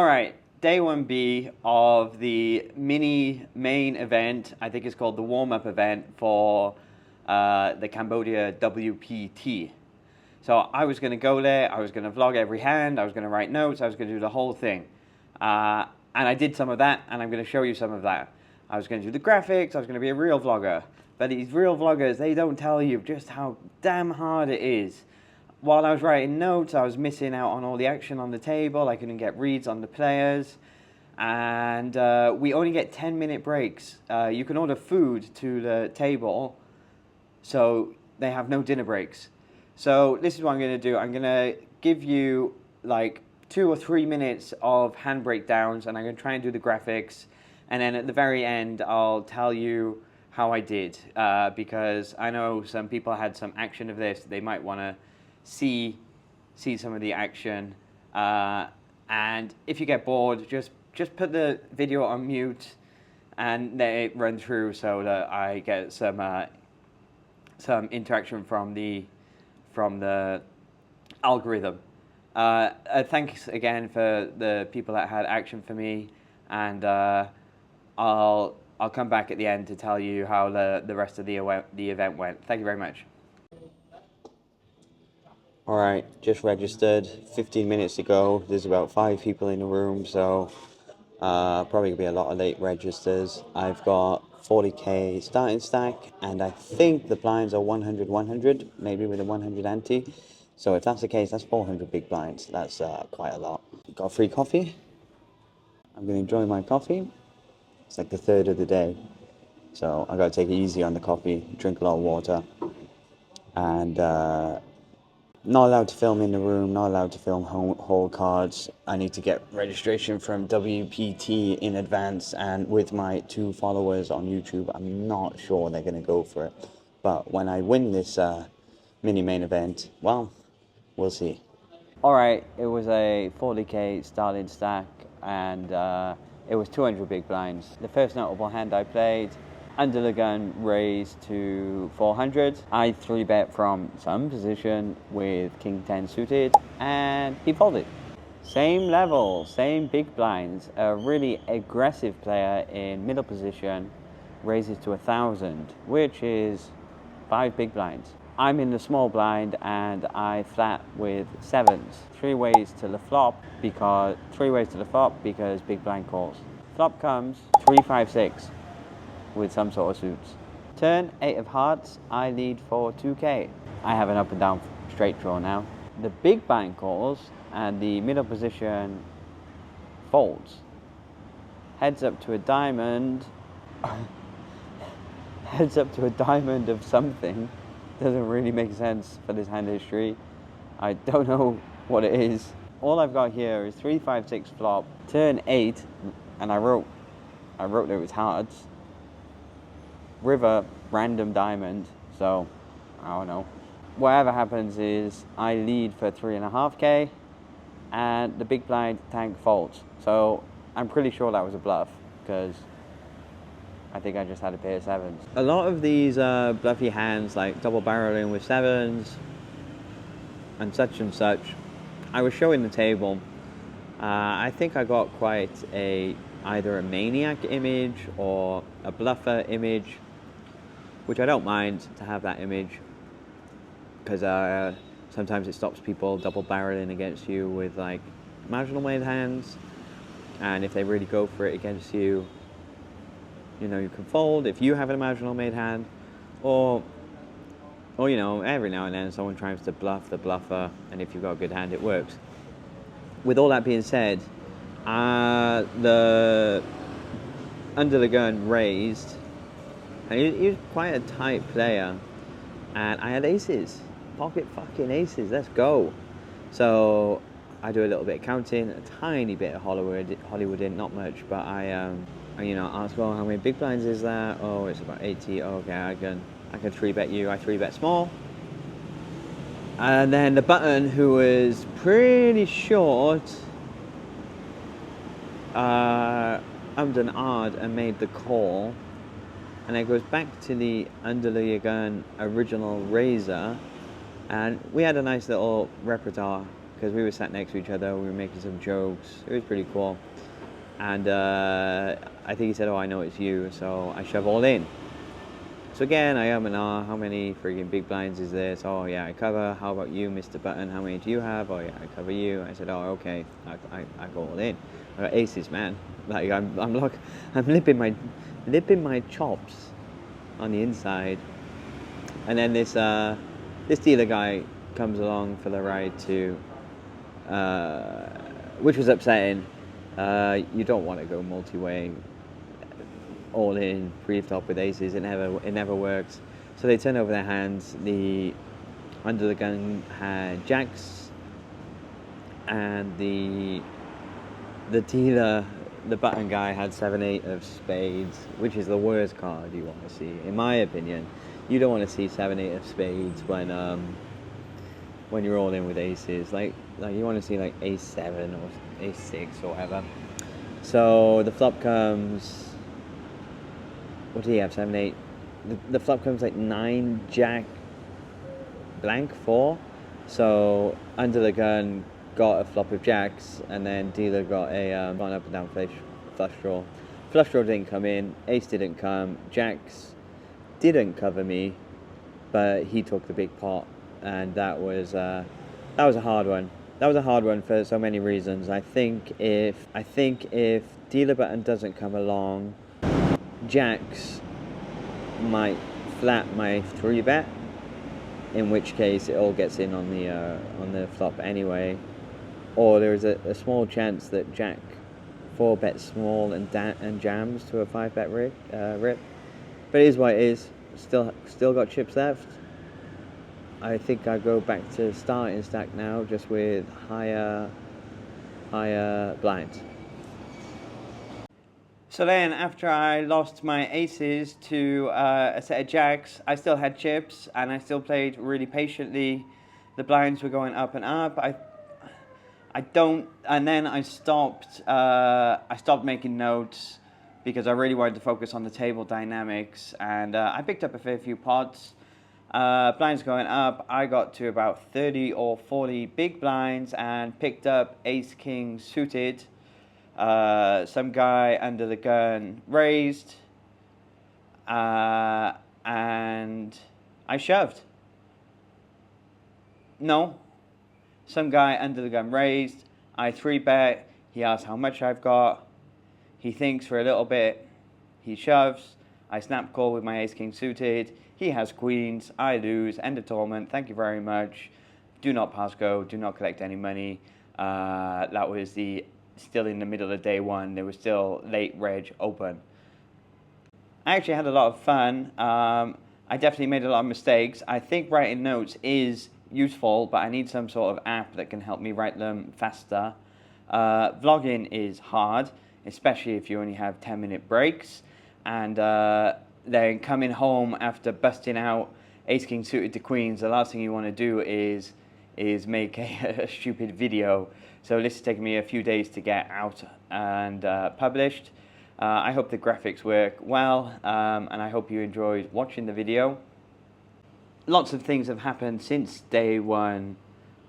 Alright, day 1B of the mini main event. I think it's called the warm-up event for the Cambodia WPT. So I was going to go there, I was going to vlog every hand, I was going to write notes, I was going to do the whole thing. And I did some of that, and I'm going to show you some of that. I was going to do the graphics, I was going to be a real vlogger. But these real vloggers, they don't tell you just how damn hard it is. While I was writing notes, I was missing out on all the action on the table. I couldn't get reads on the players. And we only get 10-minute breaks. You can order food to the table, so they have no dinner breaks. So this is what I'm going to do. I'm going to give you like 2 or 3 minutes of hand breakdowns, and I'm going to try and do the graphics. And then at the very end, I'll tell you how I did, because I know some people had some action of this. They might want to see some of the action, and if you get bored, just put the video on mute and let it run through so that I get some interaction from the algorithm. Thanks again for the people that had action for me, and I'll come back at the end to tell you how the rest of the event went. Thank you very much. Alright, just registered 15 minutes ago. There's about 5 people in the room, so probably gonna be a lot of late registers. I've got 40k starting stack, and I think the blinds are 100, maybe with a 100 ante. So if that's the case, that's 400 big blinds. That's quite a lot. Got free coffee. I'm gonna enjoy my coffee. It's like the 3rd of the day, so I gotta take it easy on the coffee, drink a lot of water, and not allowed to film in the room, not allowed to film hole cards. I need to get registration from WPT in advance, and with my 2 followers on YouTube, I'm not sure they're going to go for it. But when I win this mini main event, well, we'll see. Alright, it was a 40k starting stack, and it was 200 big blinds. The first notable hand I played, under the gun raised to 400. I 3-bet from some position with King 10 suited, and he folded. Same level, same big blinds. A really aggressive player in middle position raises to 1,000, which is 5 big blinds. I'm in the small blind, and I flat with 7s. 3 ways to the flop because big blind calls. Flop comes 3-5-6. With some sort of suits. Turn 8 of hearts, I lead for 2k. I have an up and down straight draw now. The big blind calls, and the middle position folds. Heads up to a diamond. Heads up to a diamond of something. Doesn't really make sense for this hand history. I don't know what it is. All I've got here is 3-5-6 flop. Turn 8, and I wrote that it was hearts. River, random diamond, so I don't know. Whatever happens is I lead for 3.5k, and the big blind tank folds. So I'm pretty sure that was a bluff, because I think I just had a pair of 7s. A lot of these bluffy hands, like double barreling with 7s and such, I was showing the table. I think I got quite either a maniac image or a bluffer image, which I don't mind to have that image, because sometimes it stops people double barreling against you with like marginal made hands, and if they really go for it against you, you know, you can fold if you have a marginal made hand, or you know, every now and then someone tries to bluff the bluffer, and if you've got a good hand, it works. With all that being said, the under the gun raised, and he was quite a tight player, and I had aces, pocket fucking aces, let's go. So I do a little bit of counting, a tiny bit of Hollywood in, not much, but I you know, ask, well, how many big blinds is that? Oh, it's about 80. Oh, okay, I can 3-bet you. I 3-bet small. And then the button, who was pretty short, ummed and ahed and made the call, and it goes back to the under the gun original raiser, and we had a nice little repertoire because we were sat next to each other, we were making some jokes. It was pretty cool. And I think he said, "Oh, I know it's you," so I shove all in. So again, I am and ah, how many friggin' big blinds is this? Oh yeah, I cover. How about you, Mr. Button? How many do you have? Oh yeah, I cover you. I said, "Oh okay, I go all in." I got aces, man. Like I'm lipping my chops on the inside. And then this dealer guy comes along for the ride too, which was upsetting. You don't want to go multi-way, all in pre-flop with aces. It never works. So they turn over their hands. The under the gun had jacks, and the dealer, the button guy, had 7-8 of spades, which is the worst card you want to see, in my opinion. You don't want to see 7-8 of spades when you're all in with aces. Like you want to see like ace 7 or ace 6 or whatever. So the flop comes. What do you have? 7-8. The flop comes like 9 jack blank 4. So under the gun got a flop of jacks, and then dealer got a gone up and down flush draw. Flush draw didn't come in. Ace didn't come. Jacks didn't cover me, but he took the big pot, and that was a hard one. That was a hard one for so many reasons. I think if dealer button doesn't come along, jacks might flat my 3-bet, in which case it all gets in on the flop anyway, or there's a small chance that jack 4 bets small and jams to a 5-bet rip. But it is what it is. Still got chips left. I think I go back to starting stack now, just with higher blinds. So then, after I lost my aces to a set of jacks, I still had chips, and I still played really patiently. The blinds were going up and up. And then I stopped. I stopped making notes because I really wanted to focus on the table dynamics, and I picked up a fair few pots. Blinds going up. I got to about 30 or 40 big blinds and picked up ace king suited. Some guy under the gun raised, and I shoved. No, some guy under the gun raised. I 3-bet. He asks how much I've got. He thinks for a little bit. He shoves. I snap call with my ace king suited. He has queens. I lose. End of tournament. Thank you very much. Do not pass go. Do not collect any money. That was still in the middle of day one. There was still late reg open. I actually had a lot of fun. I definitely made a lot of mistakes. I think writing notes is useful, but I need some sort of app that can help me write them faster. Vlogging is hard, especially if you only have 10-minute breaks, and then coming home after busting out ace king suited to queens, the last thing you want to do is make a stupid video. So this is taking me a few days to get out and published. I hope the graphics work well, and I hope you enjoyed watching the video. Lots of things have happened since day one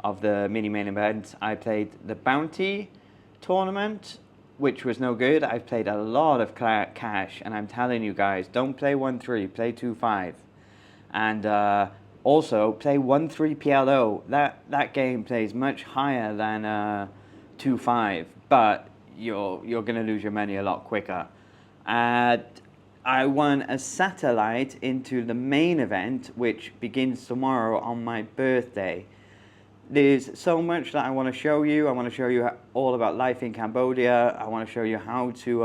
of the mini main event. I played the bounty tournament, which was no good. I played a lot of cash, and I'm telling you guys, don't play 1-3, play 2-5. And also play 1-3 PLO. That game plays much higher than 2-5, but you're gonna lose your money a lot quicker. I won a satellite into the main event, which begins tomorrow on my birthday. There's so much that I want to show you. I want to show you all about life in Cambodia. I want to show you how to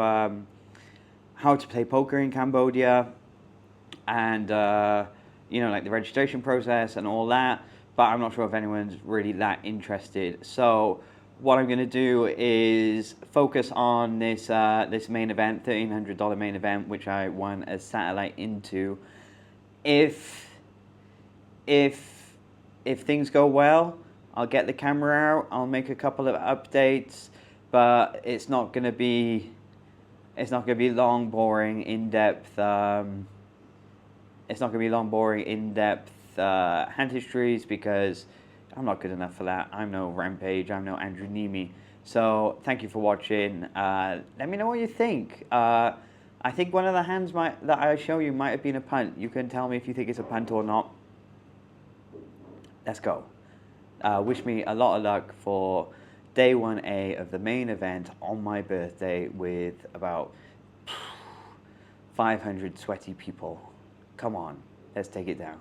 play poker in Cambodia, and like the registration process and all that. But I'm not sure if anyone's really that interested. So what I'm going to do is focus on this main event, $1,300 main event, which I won a satellite into. If things go well, I'll get the camera out. I'll make a couple of updates, but it's not going to be long, boring, in-depth. It's not going to be long, boring, in-depth hand histories, because I'm not good enough for that. I'm no Rampage, I'm no Andrew Nemi. So thank you for watching. Let me know what you think. I think one of the hands that I show you might have been a punt. You can tell me if you think it's a punt or not. Let's go. Wish me a lot of luck for day 1A of the main event on my birthday with about 500 sweaty people. Come on, let's take it down.